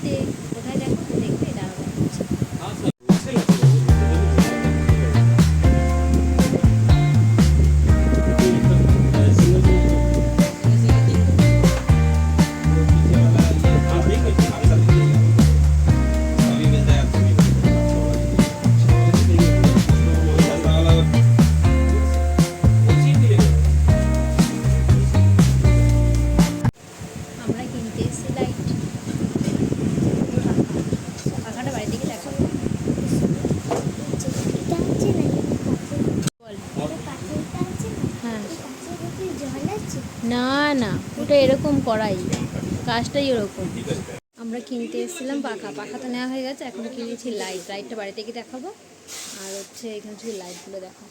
আছে। কোথায় দেখো, দেখবে দাঁড়াবো। আমরা কিনতে এসেছি লাইট। পাখাটা বাড়ি থেকে দেখো। হ্যাঁ, না না, ওটা এরকম করাই, কাজটাই ওরকম। আমরা কিনতে এসেছিলাম পাখা, পাখা তো নেওয়া হয়ে গেছে। এখন কিনেছি লাইট, লাইটটা বাড়ি থেকে দেখাবো। আর হচ্ছে এখানে শুধু লাইটগুলো দেখো।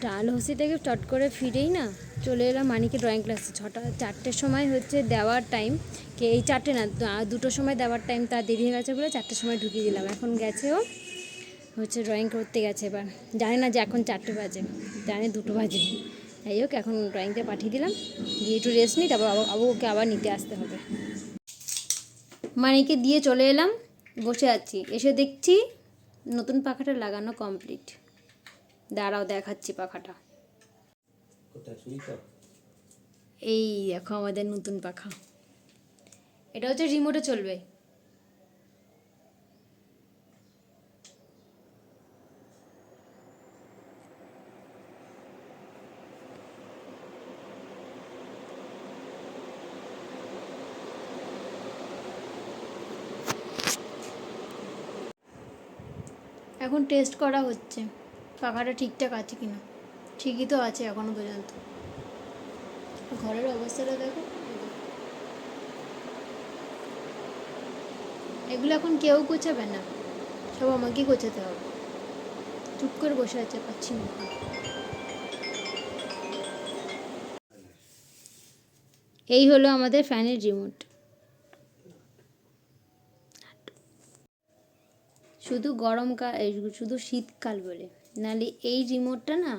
ডালহৌসি থেকে চট করে ফিরেই না চলে এলাম মানিকে ড্রয়িং ক্লাসে। 4টের সময় হচ্ছে দেওয়ার টাইম, কে এই 4টে না 2টোর সময় দেওয়ার টাইম, তার দেরি হয়ে গেছে বলে 4টের সময় ঢুকিয়ে দিলাম। এখন গেছে ও হচ্ছে ড্রয়িং করতে গেছে। এবার জানে না যে এখন 4টে বাজে, জানে 2টো বাজে। যাই হোক, এখন ড্রয়িংটা পাঠিয়ে দিলাম, গিয়ে একটু রেস্ট নিই, তারপর ওকে আবার নিতে আসতে হবে। মানিকে দিয়ে চলে এলাম, বসে আছি। এসে দেখছি নতুন পাখাটা লাগানো কমপ্লিট। দাঁড়াও দেখাচ্ছি পাখাটা। এই দেখো আমাদের নতুন পাখা। এটা হচ্ছে রিমোটে চলবে। এখন টেস্ট করা হচ্ছে পাখাটা ঠিকঠাক আছে কিনা। ঠিকই তো আছে এখনো পর্যন্ত। ঘরের অবস্থাটা দেখো। এগুলো এখন কেউ গোছাবে না, সব আমাকেই গোছাতে হবে। চুপ করে বসে আছে, পাচ্ছি না। এই হলো আমাদের ফ্যানের রিমোট। শুধু গরমকাল, শুধু শীতকাল বলে, নাহলে এই রিমোটটা না,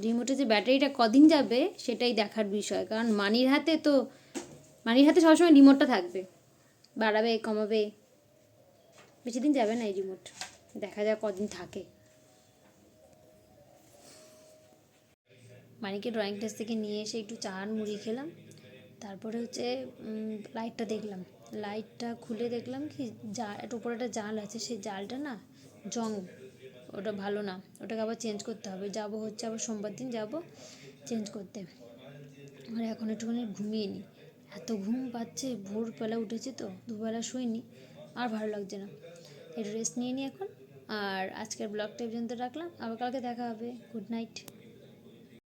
রিমোটে যে ব্যাটারিটা কদিন যাবে সেটাই দেখার বিষয়। কারণ মানির হাতে সবসময় রিমোটটা থাকবে, বাড়াবে কমাবে, বেশি দিন যাবে না এই রিমোট। দেখা যাক কদিন থাকে। মানিকে ড্রয়িং ক্লাস থেকে নিয়ে এসে একটু চা আর মুড়ি খেলাম। তারপরে হচ্ছে লাইটটা দেখলাম, লাইটটা খুলে দেখলাম কি এর উপরে একটা জাল আছে, সেই জালটা না জং, ওটা ভালো না, ওটাকে আবার চেঞ্জ করতে হবে। যাব হচ্ছে আবার সোমবার দিন যাব চেঞ্জ করতে। আর এখন একটুখানি ঘুমিয়ে নিই, এত ঘুম পাচ্ছে। ভোরবেলা উঠেছি তো, দুবেলা শুইনি, আর ভালো লাগছে না। একটু রেস্ট নিয়ে নিই এখন। আর আজকের ব্লগটা এই পর্যন্ত রাখলাম, আবার কালকে দেখা হবে। Good night.